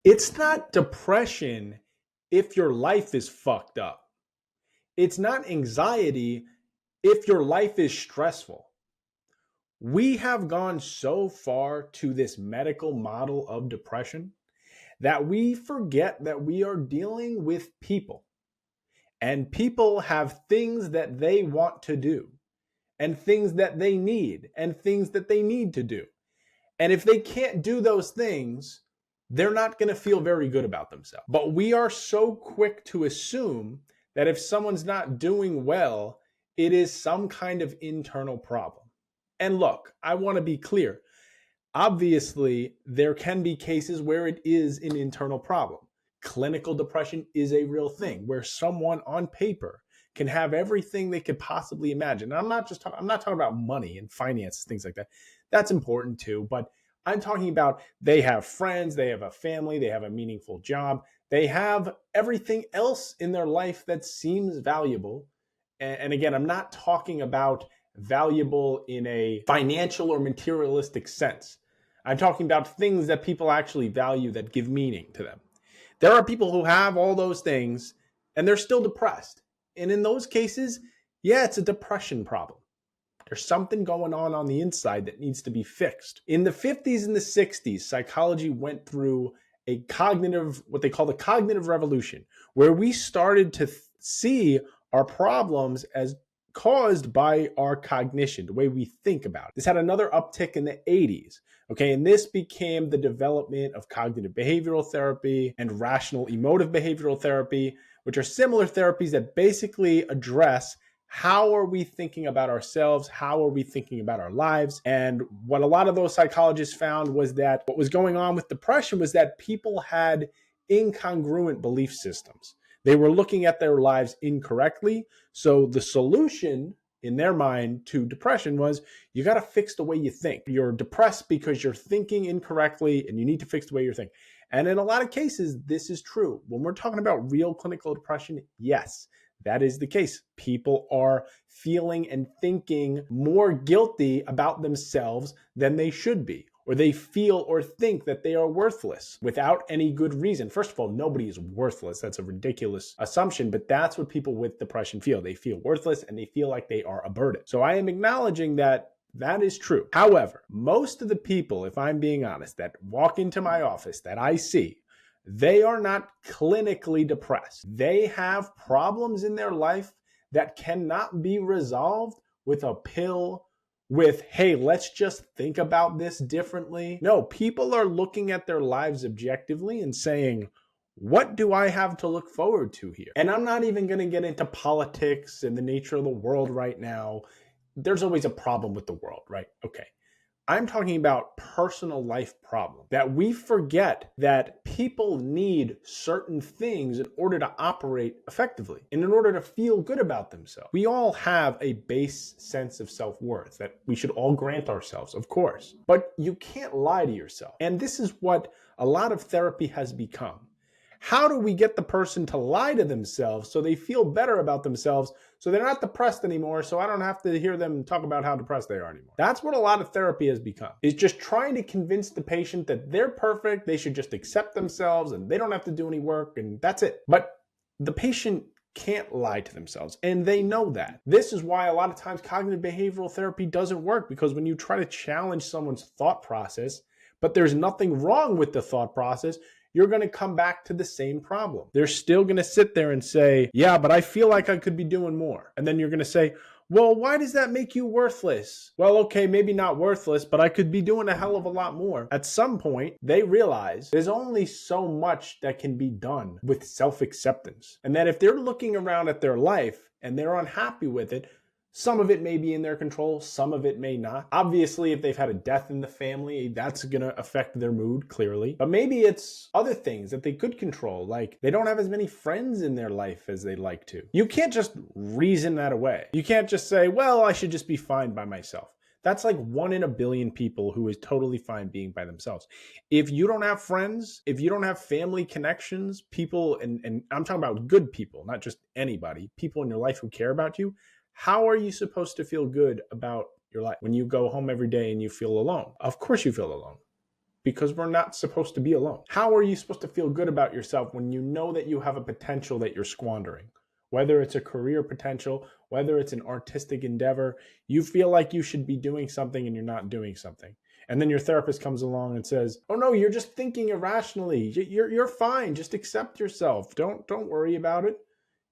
It's not depression if your life is fucked up. It's not anxiety if your life is stressful. We have gone so far to this medical model of depression that we forget that we are dealing with people, and people have things that they want to do, and things that they need, and things that they need to do. And if they can't do those things, they're not going to feel very good about themselves. But we are so quick to assume that if someone's not doing well, it is some kind of internal problem. And look, I want to be clear. Obviously, there can be cases where it is an internal problem. Clinical depression is a real thing where someone on paper can have everything they could possibly imagine. And I'm not talking about money and finances, things like that. That's important too, but I'm talking about they have friends, they have a family, they have a meaningful job, they have everything else in their life that seems valuable. And again, I'm not talking about valuable in a financial or materialistic sense. I'm talking about things that people actually value that give meaning to them. There are people who have all those things and they're still depressed. And in those cases, yeah, it's a depression problem. There's something going on the inside that needs to be fixed. In the 50s and the 60s, psychology went through what they call the cognitive revolution, where we started to see our problems as caused by our cognition, the way we think about it. This had another uptick in the 80s. Okay, and this became the development of cognitive behavioral therapy and rational emotive behavioral therapy, which are similar therapies that basically address how are we thinking about ourselves? How are we thinking about our lives? And what a lot of those psychologists found was that what was going on with depression was that people had incongruent belief systems. They were looking at their lives incorrectly. So the solution in their mind to depression was you got to fix the way you think. You're depressed because you're thinking incorrectly and you need to fix the way you're thinking. And in a lot of cases, this is true. When we're talking about real clinical depression, yes, that is the case. People are feeling and thinking more guilty about themselves than they should be, or they feel or think that they are worthless without any good reason. First of all, nobody is worthless. That's a ridiculous assumption, but that's what people with depression feel. They feel worthless and they feel like they are a burden. So I am acknowledging that that is true. However, most of the people, if I'm being honest, that walk into my office that I see, they are not clinically depressed. They have problems in their life that cannot be resolved with a pill, with, hey, let's just think about this differently. No, people are looking at their lives objectively and saying, what do I have to look forward to here? And I'm not even going to get into politics and the nature of the world right now. There's always a problem with the world, right? Okay. I'm talking about personal life problems, that we forget that people need certain things in order to operate effectively and in order to feel good about themselves. We all have a base sense of self-worth that we should all grant ourselves, of course, but you can't lie to yourself. And this is what a lot of therapy has become. How do we get the person to lie to themselves so they feel better about themselves, so they're not depressed anymore, so I don't have to hear them talk about how depressed they are anymore? That's what a lot of therapy has become. It's just trying to convince the patient that they're perfect, they should just accept themselves, and they don't have to do any work, and that's it. But the patient can't lie to themselves, and they know that. This is why a lot of times cognitive behavioral therapy doesn't work, because when you try to challenge someone's thought process, but there's nothing wrong with the thought process, you're going to come back to the same problem. They're still going to sit there and say, yeah, but I feel like I could be doing more. And then you're going to say, well, why does that make you worthless? Well, okay, maybe not worthless, but I could be doing a hell of a lot more. At some point, they realize there's only so much that can be done with self-acceptance. And that if they're looking around at their life and they're unhappy with it, some of it may be in their control, some of it may not. Obviously, if they've had a death in the family, that's going to affect their mood, clearly. But maybe it's other things that they could control, like they don't have as many friends in their life as they'd like to. You can't just reason that away. You can't just say, well, I should just be fine by myself. That's like 1 in a billion people who is totally fine being by themselves. If you don't have friends, if you don't have family connections, people, and I'm talking about good people, not just anybody, people in your life who care about you, how are you supposed to feel good about your life when you go home every day and you feel alone? Of course you feel alone. because we're not supposed to be alone. How are you supposed to feel good about yourself when you know that you have a potential that you're squandering? Whether it's a career potential, whether it's an artistic endeavor, you feel like you should be doing something and you're not doing something. And then your therapist comes along and says, "Oh no, you're just thinking irrationally. You're fine. Just accept yourself. Don't worry about it."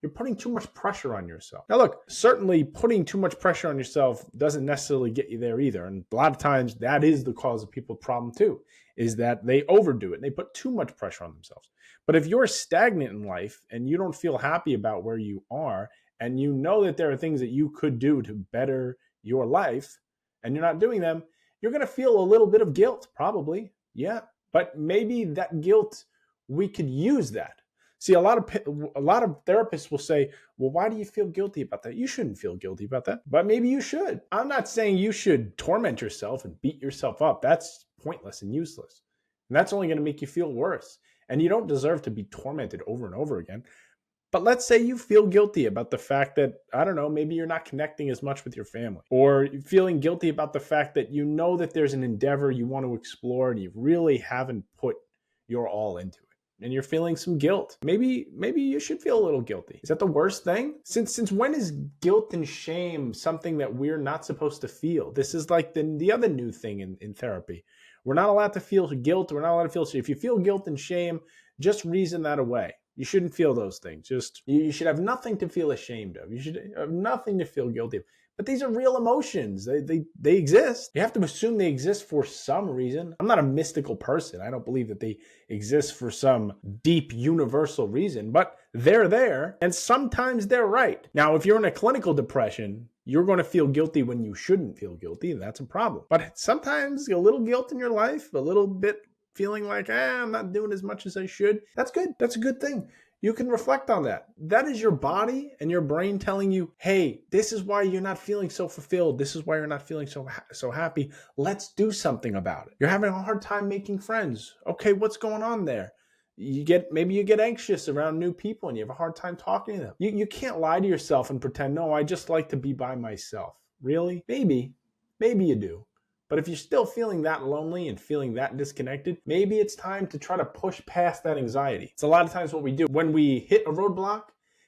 You're putting too much pressure on yourself. Now, look, certainly putting too much pressure on yourself doesn't necessarily get you there either. And a lot of times that is the cause of people's problem too, is that they overdo it and they put too much pressure on themselves. But if you're stagnant in life and you don't feel happy about where you are, and you know that there are things that you could do to better your life, and you're not doing them, you're going to feel a little bit of guilt, probably. Yeah. But maybe that guilt, we could use that. See, a lot of therapists will say, "Well, why do you feel guilty about that?" You shouldn't feel guilty about that, but maybe you should. I'm not saying you should torment yourself and beat yourself up. That's pointless and useless. And that's only going to make you feel worse. And you don't deserve to be tormented over and over again. But let's say you feel guilty about the fact that, I don't know, maybe you're not connecting as much with your family, or feeling guilty about the fact that you know that there's an endeavor you want to explore and you really haven't put your all into it. And you're feeling some guilt. Maybe you should feel a little guilty. Is that the worst thing? Since when is guilt and shame something that we're not supposed to feel? This is like the other new thing in therapy. We're not allowed to feel guilt. We're not allowed to feel shame. If you feel guilt and shame, just reason that away. You shouldn't feel those things. You should have nothing to feel ashamed of. You should have nothing to feel guilty of. But these are real emotions. They exist. You have to assume they exist for some reason. I'm not a mystical person. I don't believe that they exist for some deep universal reason, but they're there, and sometimes they're right. Now, if you're in a clinical depression, you're going to feel guilty when you shouldn't feel guilty, and that's a problem. But sometimes a little guilt in your life, a little bit feeling like, I'm not doing as much as I should, that's good. That's a good thing. You can reflect on that. That is your body and your brain telling you, hey, this is why you're not feeling so fulfilled. This is why you're not feeling so happy. Let's do something about it. You're having a hard time making friends. Okay, what's going on there? Maybe you get anxious around new people and you have a hard time talking to them. You can't lie to yourself and pretend, no, I just like to be by myself. Really? Maybe you do. But if you're still feeling that lonely and feeling that disconnected, maybe it's time to try to push past that anxiety. It's a lot of times what we do. When we hit a roadblock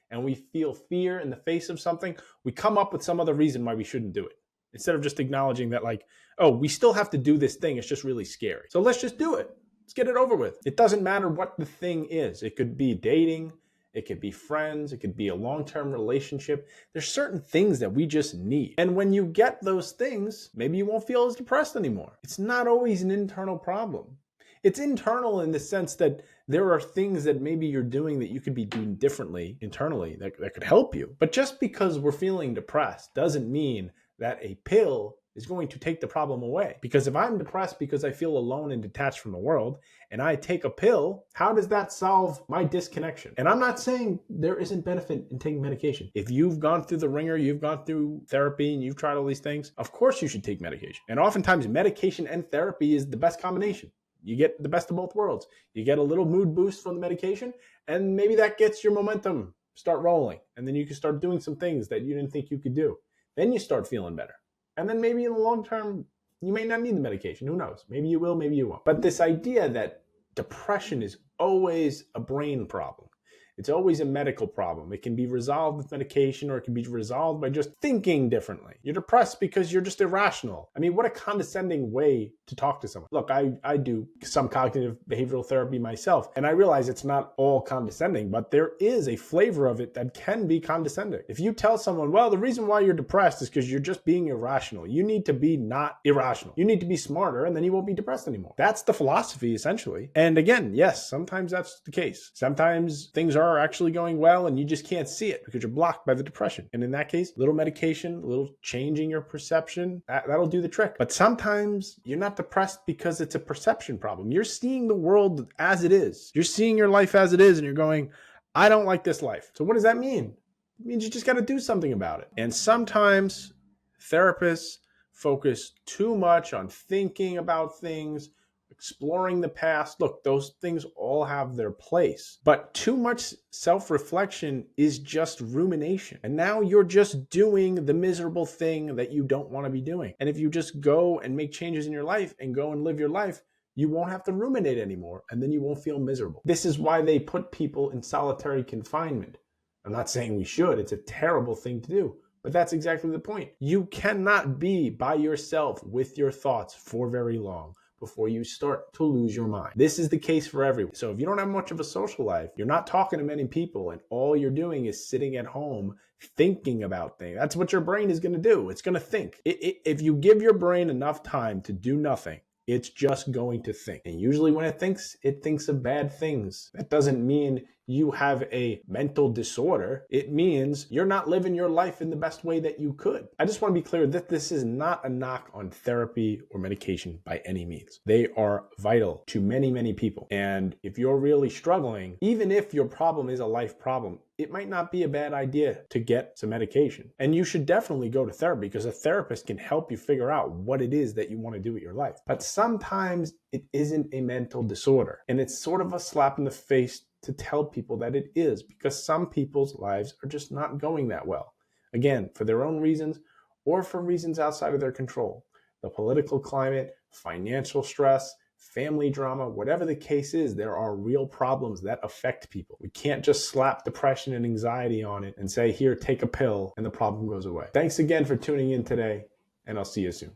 and we feel fear in the face of something, we come up with some other reason why we shouldn't do it. Instead of just acknowledging that, like, oh, we still have to do this thing. It's just really scary. So let's just do it. Let's get it over with. It doesn't matter what the thing is. It could be dating. It could be friends. It could be a long-term relationship. There's certain things that we just need. And when you get those things, maybe you won't feel as depressed anymore. It's not always an internal problem. It's internal in the sense that there are things that maybe you're doing that you could be doing differently internally that could help you. But just because we're feeling depressed doesn't mean that a pill is going to take the problem away. Because if I'm depressed because I feel alone and detached from the world, and I take a pill, how does that solve my disconnection? And I'm not saying there isn't benefit in taking medication. If you've gone through the ringer, you've gone through therapy, and you've tried all these things, of course you should take medication. And oftentimes medication and therapy is the best combination. You get the best of both worlds. You get a little mood boost from the medication, and maybe that gets your momentum start rolling. And then you can start doing some things that you didn't think you could do. Then you start feeling better. And then maybe in the long term, you may not need the medication. Who knows? Maybe you will, maybe you won't. But this idea that depression is always a brain problem. It's always a medical problem. It can be resolved with medication, or it can be resolved by just thinking differently. You're depressed because you're just irrational. I mean, what a condescending way to talk to someone. Look, I do some cognitive behavioral therapy myself, and I realize it's not all condescending, but there is a flavor of it that can be condescending. If you tell someone, well, the reason why you're depressed is because you're just being irrational. You need to be not irrational. You need to be smarter, and then you won't be depressed anymore. That's the philosophy, essentially. And again, yes, sometimes that's the case. Sometimes things are actually going well and you just can't see it because you're blocked by the depression. And in that case, little medication, a little changing your perception, that'll do the trick. But sometimes you're not depressed because it's a perception problem. You're seeing the world as it is. You're seeing your life as it is, and you're going, I don't like this life. So what does that mean? It means you just got to do something about it. And sometimes therapists focus too much on thinking about things, exploring the past. Look, those things all have their place, but too much self-reflection is just rumination. And now you're just doing the miserable thing that you don't want to be doing. And if you just go and make changes in your life and go and live your life, you won't have to ruminate anymore, and then you won't feel miserable. This is why they put people in solitary confinement. I'm not saying we should. It's a terrible thing to do. But that's exactly the point. You cannot be by yourself with your thoughts for very long before you start to lose your mind. This is the case for everyone. So if you don't have much of a social life, you're not talking to many people, and all you're doing is sitting at home thinking about things. That's what your brain is going to do. It's going to think. If you give your brain enough time to do nothing, it's just going to think. And usually when it thinks of bad things. That doesn't mean you have a mental disorder. It means you're not living your life in the best way that you could. I just want to be clear that this is not a knock on therapy or medication by any means. They are vital to many, many people. And if you're really struggling, even if your problem is a life problem, it might not be a bad idea to get some medication. And you should definitely go to therapy because a therapist can help you figure out what it is that you want to do with your life. But sometimes it isn't a mental disorder. And it's sort of a slap in the face to tell people that it is, because some people's lives are just not going that well. Again, for their own reasons or for reasons outside of their control. The political climate, financial stress, family drama, whatever the case is, there are real problems that affect people. We can't just slap depression and anxiety on it and say, here, take a pill, and the problem goes away. Thanks again for tuning in today, and I'll see you soon.